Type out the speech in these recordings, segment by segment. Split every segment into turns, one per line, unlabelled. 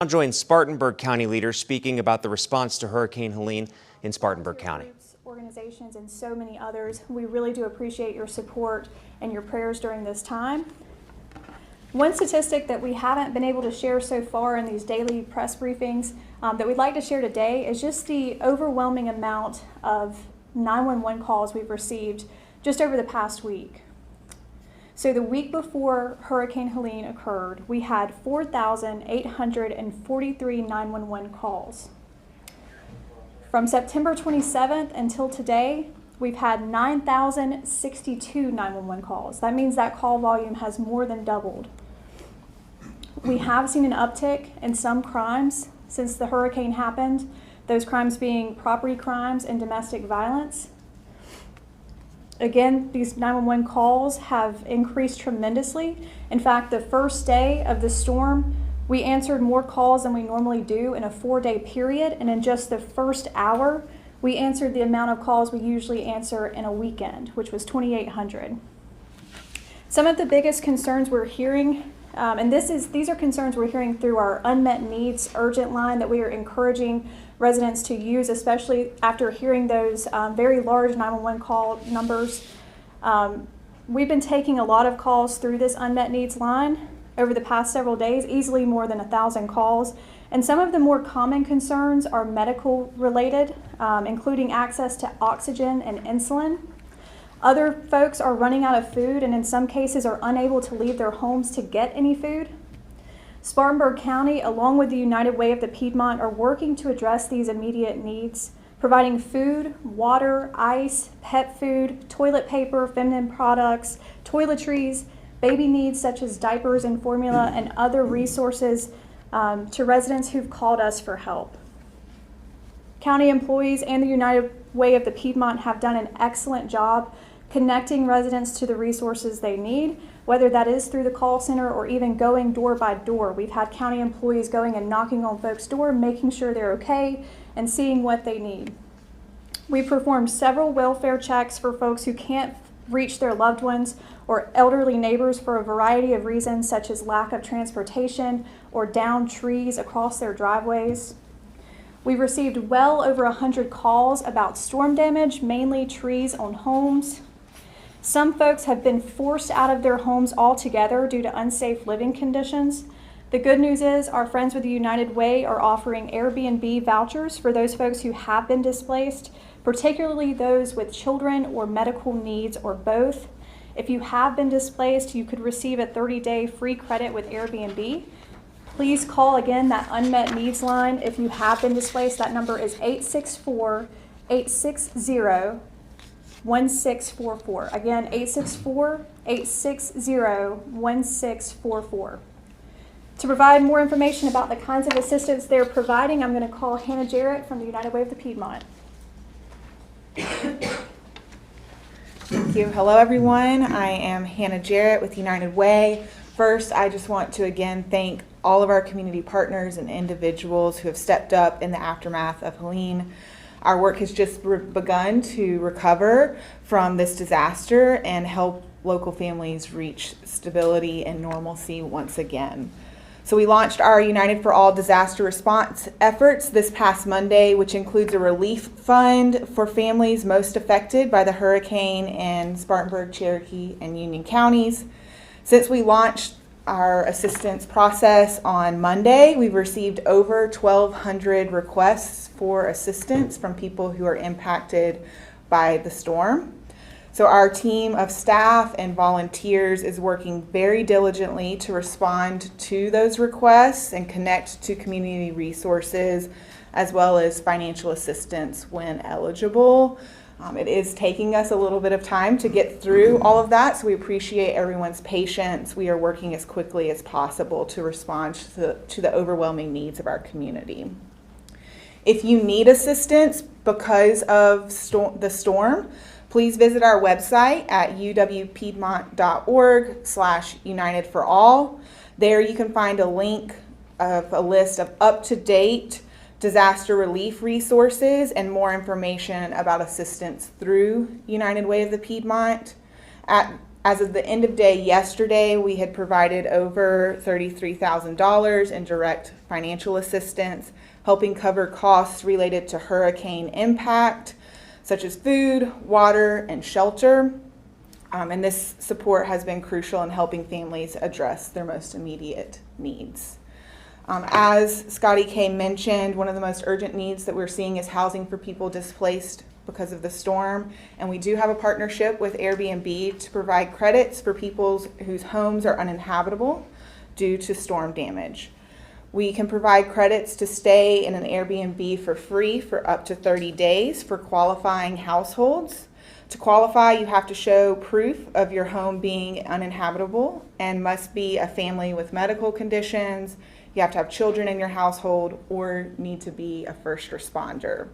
Now join Spartanburg County leaders speaking about the response to Hurricane Helene in Spartanburg County.
Organizations and so many others, we really do appreciate your support and your prayers during this time. One statistic that we haven't been able to share so far in these daily press briefings that we'd like to share today is just the overwhelming amount of 911 calls we've received just over the past week. So the week before Hurricane Helene occurred, we had 4,843 911 calls. From September 27th until today, we've had 9,062 911 calls. That means that call volume has more than doubled. We have seen an uptick in some crimes since the hurricane happened, those crimes being property crimes and domestic violence. Again, these 911 calls have increased tremendously. In fact, the first day of the storm, we answered more calls than we normally do in a 4-day period, and in just the first hour, we answered the amount of calls we usually answer in a weekend, which was 2,800. Some of the biggest concerns we're hearing, and these are concerns we're hearing through our unmet needs urgent line that we are encouraging residents to use, especially after hearing those very large 911 call numbers. We've been taking a lot of calls through this unmet needs line over the past several days, easily more than 1,000 calls. And some of the more common concerns are medical related, including access to oxygen and insulin. Other folks are running out of food and in some cases are unable to leave their homes to get any food. Spartanburg County, along with the United Way of the Piedmont, are working to address these immediate needs, providing food, water, ice, pet food, toilet paper, feminine products, toiletries, baby needs such as diapers and formula, and other resources to residents who've called us for help. County employees and the United Way of the Piedmont have done an excellent job connecting residents to the resources they need, whether that is through the call center or even going door by door. We've had county employees going and knocking on folks' door, making sure they're okay and seeing what they need. We performed several welfare checks for folks who can't reach their loved ones or elderly neighbors for a variety of reasons, such as lack of transportation or downed trees across their driveways. We've received well over 100 calls about storm damage, mainly trees on homes. Some folks have been forced out of their homes altogether due to unsafe living conditions. The good news is our friends with the United Way are offering Airbnb vouchers for those folks who have been displaced, particularly those with children or medical needs or both. If you have been displaced, you could receive a 30-day free credit with Airbnb. Please call again that unmet needs line if you have been displaced. That number is 864-860-1644. Again, 864-860-1644. To provide more information about the kinds of assistance they're providing, I'm going to call Hannah Jarrett from the United Way of the Piedmont.
Thank you. Hello, everyone. I am Hannah Jarrett with United Way. First, I just want to again thank all of our community partners and individuals who have stepped up in the aftermath of Helene. Our work has just begun to recover from this disaster and help local families reach stability and normalcy once again. So we launched our United for All disaster response efforts this past Monday, which includes a relief fund for families most affected by the hurricane in Spartanburg, Cherokee, and Union counties. Since we launched our assistance process on Monday, we've received over 1,200 requests for assistance from people who are impacted by the storm. So our team of staff and volunteers is working very diligently to respond to those requests and connect to community resources as well as financial assistance when eligible. It is taking us a little bit of time to get through all of that, so we appreciate everyone's patience. We are working as quickly as possible to respond to the overwhelming needs of our community. If you need assistance because of the storm, please visit our website at uwpiedmont.org/UnitedForAll. There you can find a link of a list of up-to-date disaster relief resources and more information about assistance through United Way of the Piedmont. At As of the end of day yesterday, we had provided over $33,000 in direct financial assistance, helping cover costs related to hurricane impact, such as food, water, and shelter. And this support has been crucial in helping families address their most immediate needs. As Scotty K mentioned, one of the most urgent needs that we're seeing is housing for people displaced because of the storm. And we do have a partnership with Airbnb to provide credits for people whose homes are uninhabitable due to storm damage. We can provide credits to stay in an Airbnb for free for up to 30 days for qualifying households. To qualify, you have to show proof of your home being uninhabitable and must be a family with medical conditions. You have to have children in your household or need to be a first responder.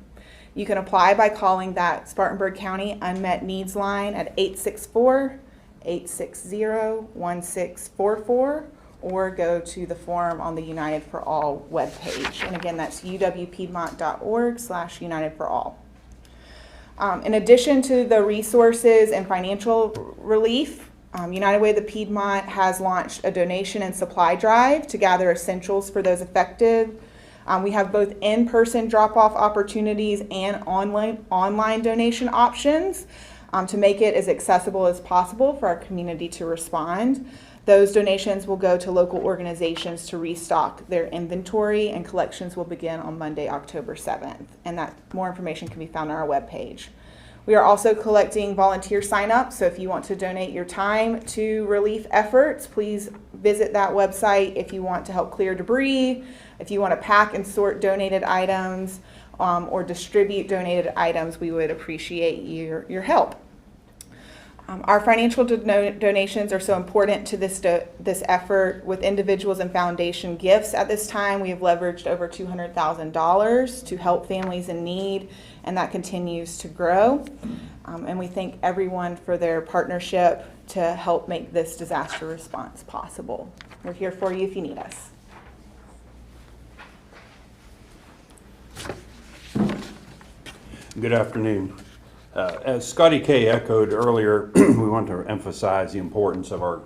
You can apply by calling that Spartanburg County Unmet Needs line at 864-860-1644 or go to the form on the United for All webpage. And again, that's uwpiedmont.org/UnitedForAll. In addition to the resources and financial relief, United Way of the Piedmont has launched a donation and supply drive to gather essentials for those affected. We have both in-person drop-off opportunities and online donation options to make it as accessible as possible for our community to respond. Those donations will go to local organizations to restock their inventory, and collections will begin on Monday, October 7th. And that more information can be found on our webpage. We are also collecting volunteer sign-ups, so if you want to donate your time to relief efforts, please visit that website if you want to help clear debris, if you want to pack and sort donated items, or distribute donated items. We would appreciate your help. Our financial donations are so important to this effort. With individuals and foundation gifts at this time, we have leveraged over $200,000 to help families in need, and that continues to grow. And we thank everyone for their partnership to help make this disaster response possible. We're here for you if you need us.
Good afternoon. As Scotty K echoed earlier, we want to emphasize the importance of our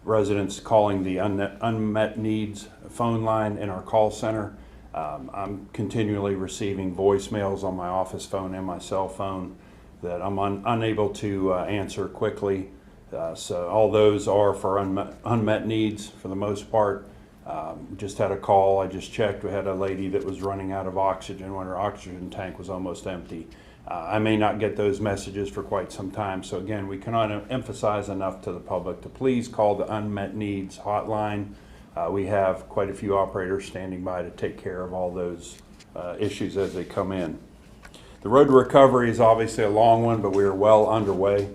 residents calling the unmet needs phone line in our call center. I'm continually receiving voicemails on my office phone and my cell phone that I'm unable to answer quickly. So all those are for unmet needs for the most part. Just had a call, I just checked, we had a lady that was running out of oxygen when her oxygen tank was almost empty. I may not get those messages for quite some time, so again, we cannot emphasize enough to the public to please call the unmet needs hotline. We have quite a few operators standing by to take care of all those issues as they come in. The road to recovery is obviously a long one, but we are well underway.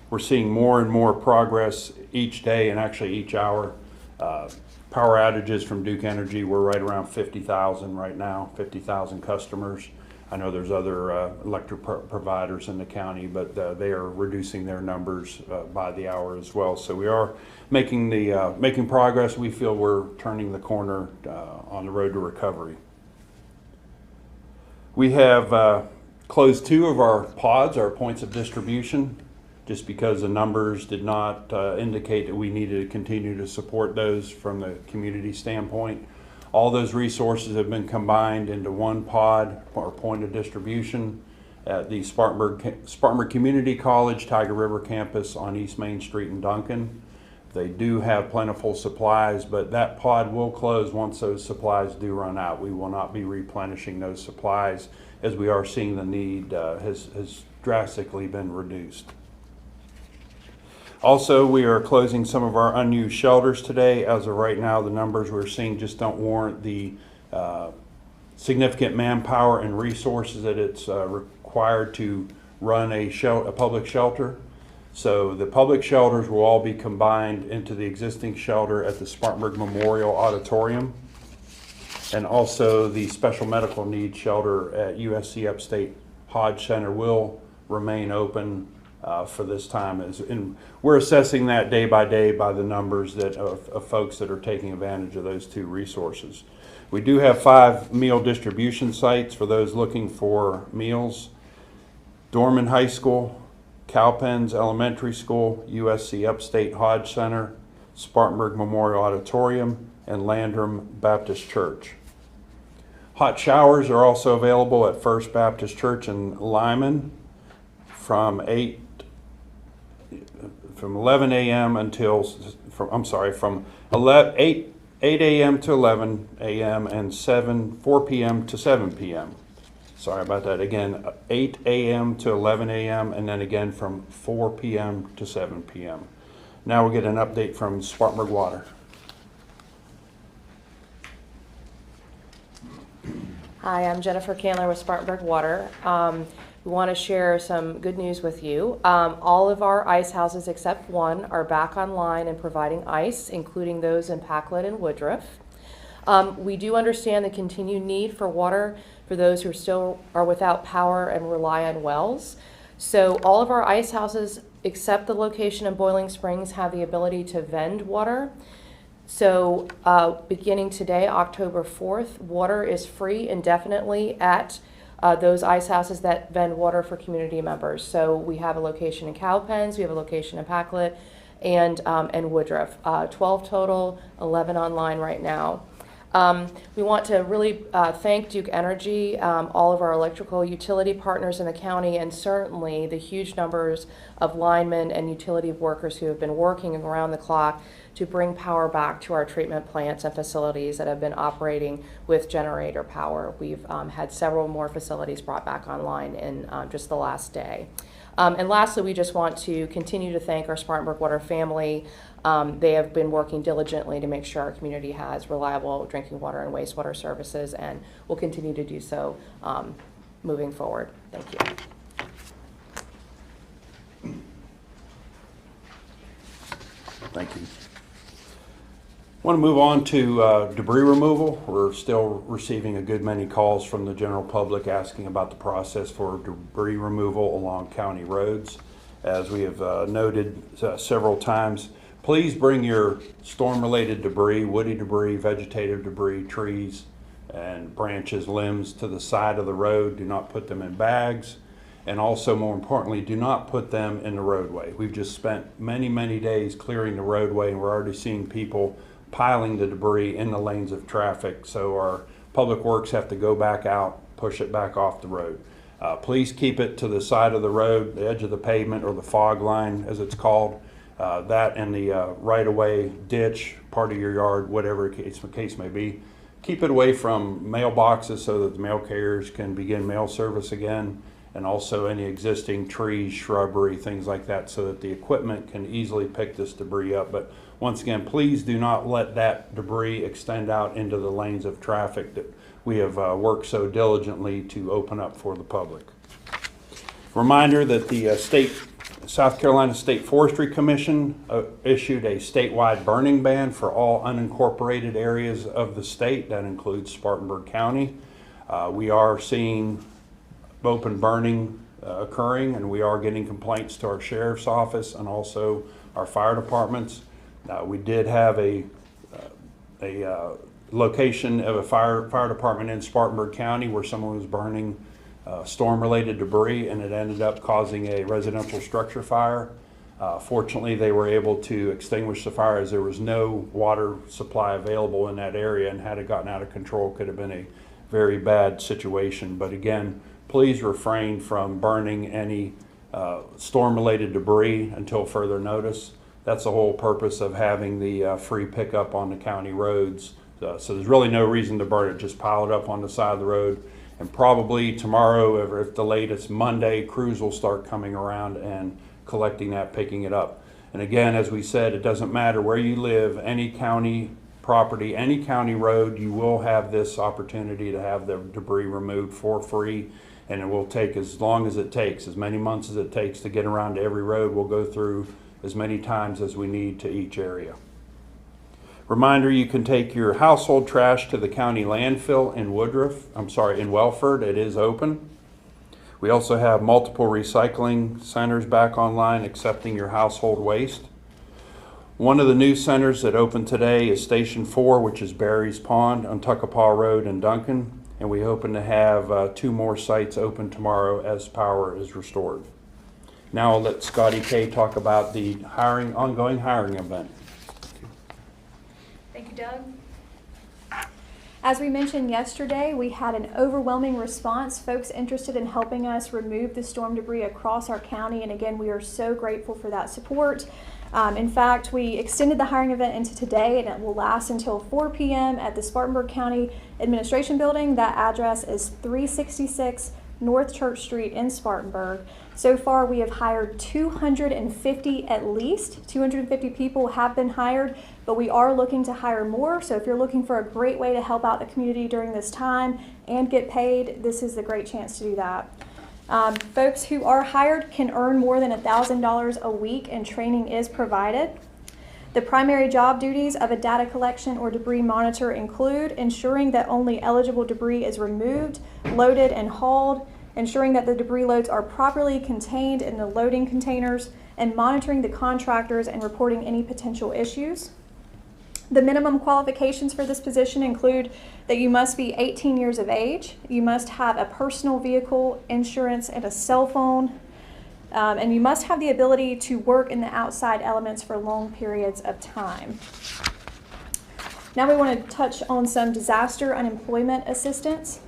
We're seeing more and more progress each day and actually each hour. Power outages from Duke Energy, we're right around 50,000 right now, 50,000 customers. I know there's other electric providers in the county, but they are reducing their numbers by the hour as well. So we are making progress. We feel we're turning the corner on the road to recovery. We have closed 2 of our pods, our points of distribution, just because the numbers did not indicate that we needed to continue to support those from the community standpoint. All those resources have been combined into one pod or point of distribution at the Spartanburg Community College Tiger River campus on East Main Street in Duncan. They do have plentiful supplies, but that pod will close once those supplies do run out. We will not be replenishing those supplies as we are seeing the need has drastically been reduced. Also, we are closing some of our unused shelters today. As of right now, the numbers we're seeing just don't warrant the significant manpower and resources that it's required to run a public shelter. So the public shelters will all be combined into the existing shelter at the Spartanburg Memorial Auditorium, and also the special medical needs shelter at USC Upstate Hodge Center will remain open for this time, and we're assessing that day by day by the numbers of folks that are taking advantage of those 2 resources. We do have 5 meal distribution sites for those looking for meals. Dorman High School, Cowpens Elementary School, USC Upstate Hodge Center, Spartanburg Memorial Auditorium, and Landrum Baptist Church. Hot showers are also available at First Baptist Church in Lyman from 11 a.m. until, from 8 a.m. to 11 a.m. and 4 p.m. to 7 p.m. Sorry about that. Again, 8 a.m. to 11 a.m. and then again from 4 p.m. to 7 p.m. Now we'll get an update from Spartanburg Water.
Hi, I'm Jennifer Candler with Spartanburg Water. We want to share some good news with you. All of our ice houses except one are back online and providing ice, including those in Packlet and Woodruff. We do understand the continued need for water for those who still are without power and rely on wells. So all of our ice houses except the location in Boiling Springs have the ability to vend water. So beginning today, October 4th, water is free indefinitely at those ice houses that vend water for community members. So we have a location in Cowpens, we have a location in Packlet, and Woodruff. 12 total, 11 online right now. We want to really thank Duke Energy, all of our electrical utility partners in the county, and certainly the huge numbers of linemen and utility workers who have been working around the clock to bring power back to our treatment plants and facilities that have been operating with generator power. We've had several more facilities brought back online in just the last day. And lastly, we just want to continue to thank our Spartanburg Water family. They have been working diligently to make sure our community has reliable drinking water and wastewater services, and will continue to do so moving forward. Thank you.
Thank you. I want to move on to debris removal. We're still receiving a good many calls from the general public asking about the process for debris removal along county roads. As we have noted several times, please bring your storm-related debris, woody debris, vegetative debris, trees, and branches, limbs to the side of the road. Do not put them in bags. And also, more importantly, do not put them in the roadway. We've just spent many, many days clearing the roadway, and we're already seeing people piling the debris in the lanes of traffic. So our public works have to go back out, push it back off the road. Please keep it to the side of the road, the edge of the pavement, or the fog line as it's called. That and the right-of-way ditch, part of your yard, whatever the case may be. Keep it away from mailboxes so that the mail carriers can begin mail service again, and also any existing trees, shrubbery, things like that, so that the equipment can easily pick this debris up. But once again, please do not let that debris extend out into the lanes of traffic that we have worked so diligently to open up for the public. Reminder that the South Carolina State Forestry Commission issued a statewide burning ban for all unincorporated areas of the state. That includes Spartanburg County. We are seeing open burning occurring, and we are getting complaints to our sheriff's office and also our fire departments. We did have a location of a fire department in Spartanburg County where someone was burning storm-related debris, and it ended up causing a residential structure fire. Fortunately, they were able to extinguish the fire as there was no water supply available in that area, and had it gotten out of control, could have been a very bad situation. But again, please refrain from burning any storm-related debris until further notice. That's the whole purpose of having the free pickup on the county roads. So there's really no reason to burn it. Just pile it up on the side of the road. And probably tomorrow, or if the latest Monday, crews will start coming around and collecting that, picking it up. And again, as we said, it doesn't matter where you live, any county property, any county road, you will have this opportunity to have the debris removed for free. And it will take as long as it takes, as many months as it takes to get around to every road. We'll go through as many times as we need to each area. Reminder, you can take your household trash to the county landfill in in Welford. It is open. We also have multiple recycling centers back online accepting your household waste. One of the new centers that opened today is Station 4, which is Barry's Pond on Tuckapaw Road in Duncan. And we hoping to have 2 more sites open tomorrow as power is restored. Now I'll let Scotty K talk about the ongoing hiring event.
Thank you, Doug. As we mentioned yesterday, we had an overwhelming response, folks interested in helping us remove the storm debris across our county, and again, we are so grateful for that support. In fact, we extended the hiring event into today, and it will last until 4 p.m. at the Spartanburg County Administration Building. That address is 366 North Church Street in Spartanburg. So far, we have hired 250, at least 250 people have been hired, but we are looking to hire more. So if you're looking for a great way to help out the community during this time and get paid, this is the great chance to do that. Folks who are hired can earn more than $1,000 a week, and training is provided. The primary job duties of a data collection or debris monitor include ensuring that only eligible debris is removed, loaded, and hauled, ensuring that the debris loads are properly contained in the loading containers, and monitoring the contractors and reporting any potential issues. The minimum qualifications for this position include that you must be 18 years of age, you must have a personal vehicle, insurance, and a cell phone, and you must have the ability to work in the outside elements for long periods of time. Now we want to touch on some disaster unemployment assistance.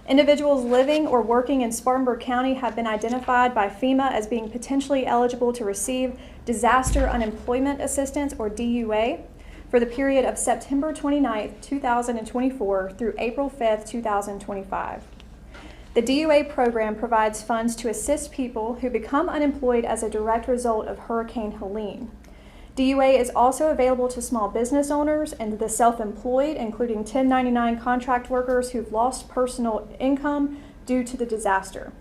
Individuals living or working in Spartanburg County have been identified by FEMA as being potentially eligible to receive disaster unemployment assistance, or DUA, for the period of September 29th, 2024 through April 5th, 2025. The DUA program provides funds to assist people who become unemployed as a direct result of Hurricane Helene. DUA is also available to small business owners and the self-employed, including 1099 contract workers who've lost personal income due to the disaster.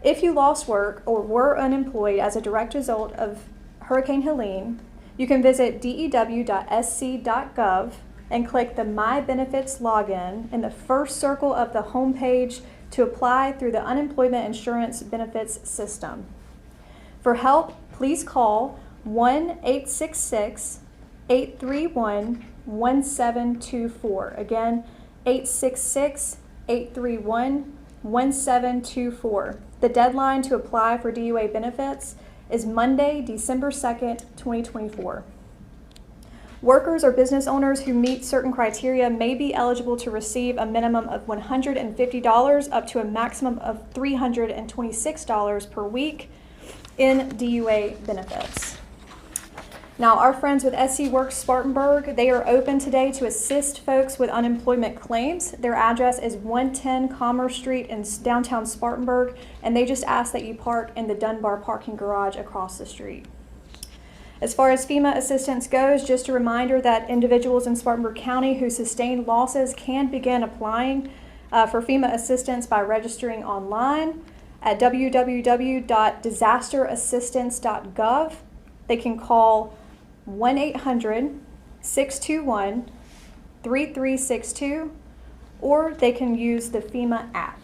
If you lost work or were unemployed as a direct result of Hurricane Helene, you can visit dew.sc.gov and click the My Benefits login in the first circle of the homepage to apply through the Unemployment Insurance Benefits System. For help, please call 1-866-831-1724. Again, 866-831-1724. The deadline to apply for DUA benefits is Monday, December 2nd, 2024. Workers or business owners who meet certain criteria may be eligible to receive a minimum of $150 up to a maximum of $326 per week in DUA benefits. Now, our friends with SC Works Spartanburg, they are open today to assist folks with unemployment claims. Their address is 110 Commerce Street in downtown Spartanburg, and they just ask that you park in the Dunbar parking garage across the street. As far as FEMA assistance goes, just a reminder that individuals in Spartanburg County who sustain losses can begin applying for FEMA assistance by registering online at www.disasterassistance.gov. They can call 1-800-621-3362, or they can use the FEMA app.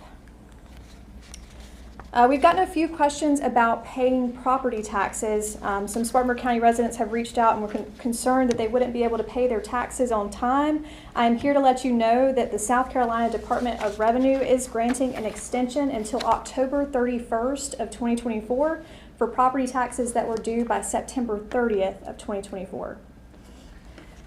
We've gotten a few questions about paying property taxes. Some Spartanburg County residents have reached out and were concerned that they wouldn't be able to pay their taxes on time. I'm here to let you know that the South Carolina Department of Revenue is granting an extension until October 31st of 2024 for property taxes that were due by September 30th of 2024.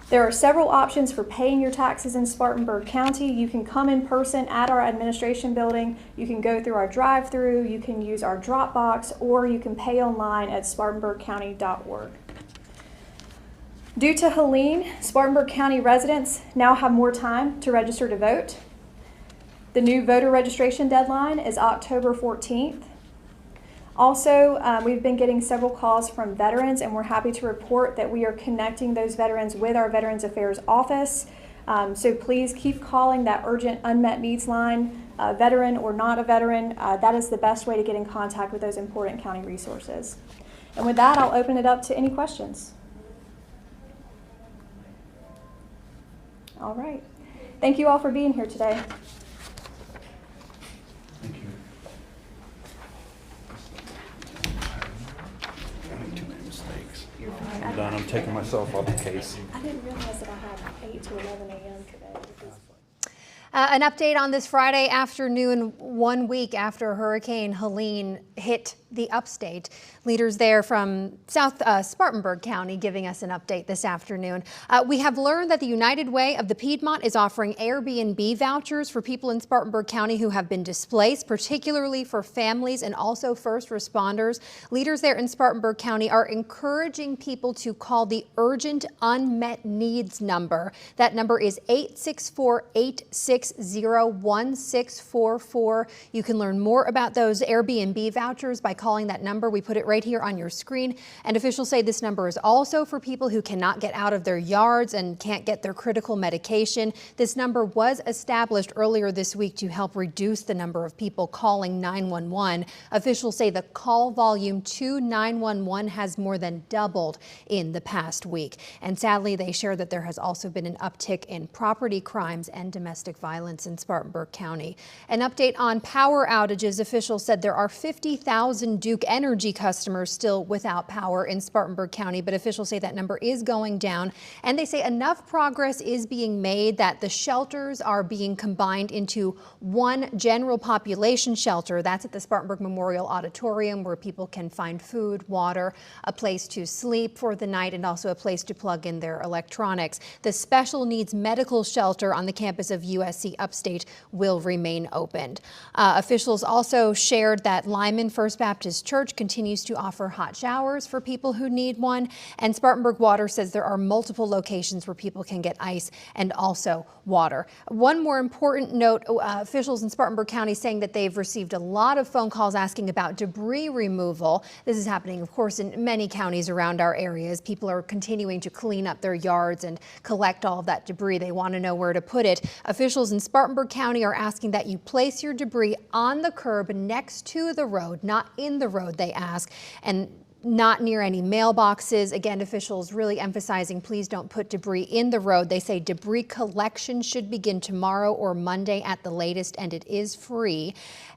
There are several options for paying your taxes in Spartanburg County. You can come in person at our administration building, you can go through our drive-through, you can use our Dropbox, or you can pay online at spartanburgcounty.org. Due to Helene, Spartanburg County residents now have more time to register to vote. The new voter registration deadline is October 14th. Also, we've been getting several calls from veterans, and we're happy to report that we are connecting those veterans with our Veterans Affairs office. So please keep calling that urgent unmet needs line, veteran or not a veteran. That is the best way to get in contact with those important county resources. And with that, I'll open it up to any questions. All right. Thank you all for being here today.
Thank you. I made too many mistakes.
You're fine.
I'm done. I'm taking myself off the case.
I didn't realize that I had 8 to 11 a.m. today.
An update on this Friday afternoon, 1 week after Hurricane Helene hit the upstate. Leaders there from South Spartanburg County giving us an update this afternoon. We have learned that the United Way of the Piedmont is offering Airbnb vouchers for people in Spartanburg County who have been displaced, particularly for families and also first responders. Leaders there in Spartanburg County are encouraging people to call the Urgent Unmet Needs number. That number is 864-860-1644. You can learn more about those Airbnb vouchers by calling that number. We put it right here on your screen. And officials say this number is also for people who cannot get out of their yards and can't get their critical medication. This number was established earlier this week to help reduce the number of people calling 911. Officials say the call volume to 911 has more than doubled in the past week. And sadly, they share that there has also been an uptick in property crimes and domestic violence in Spartanburg County. An update on power outages. Officials said there are 50,000 Duke Energy customers still without power in Spartanburg County, but officials say that number is going down. And they say enough progress is being made that the shelters are being combined into one general population shelter. That's at the Spartanburg Memorial Auditorium, where people can find food, water, a place to sleep for the night, and also a place to plug in their electronics. The special needs medical shelter on the campus of USC Upstate will remain opened. Officials also shared that Lyman First Baptist Church continues to offer hot showers for people who need one. And Spartanburg Water says there are multiple locations where people can get ice and also water. One more important note, officials in Spartanburg County saying that they've received a lot of phone calls asking about debris removal. This is happening, of course, in many counties around our areas. People are continuing to clean up their yards and collect all of that debris. They want to know where to put it. Officials in Spartanburg County are asking that you place your debris on the curb next to the road, not in the road, they ask, and not near any mailboxes. Again, officials really emphasizing please don't put debris in the road. They say debris collection should begin tomorrow or Monday at the latest, and it is free.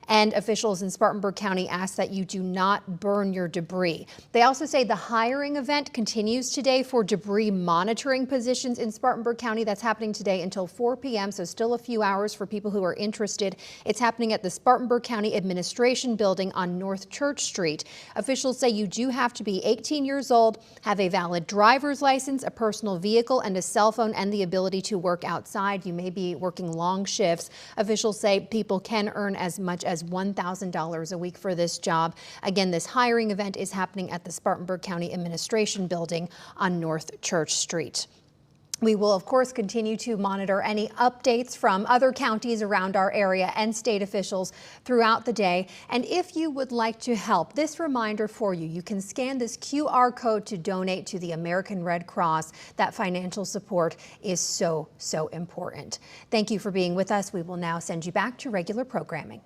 And officials in Spartanburg County ask that you do not burn your debris. They also say the hiring event continues today for debris monitoring positions in Spartanburg County. That's happening today until 4 p.m., so still a few hours for people who are interested. It's happening at the Spartanburg County Administration Building on North Church Street. Officials say you do have to be 18 years old, have a valid driver's license, a personal vehicle, and a cell phone, and the ability to work outside. You may be working long shifts. Officials say people can earn as much as $1,000 a week for this job. Again, this hiring event is happening at the Spartanburg County Administration Building on North Church Street. We will, of course, continue to monitor any updates from other counties around our area and state officials throughout the day. And if you would like to help, this reminder for you, you can scan this QR code to donate to the American Red Cross. That financial support is so important. Thank you for being with us. We will now send you back to regular programming.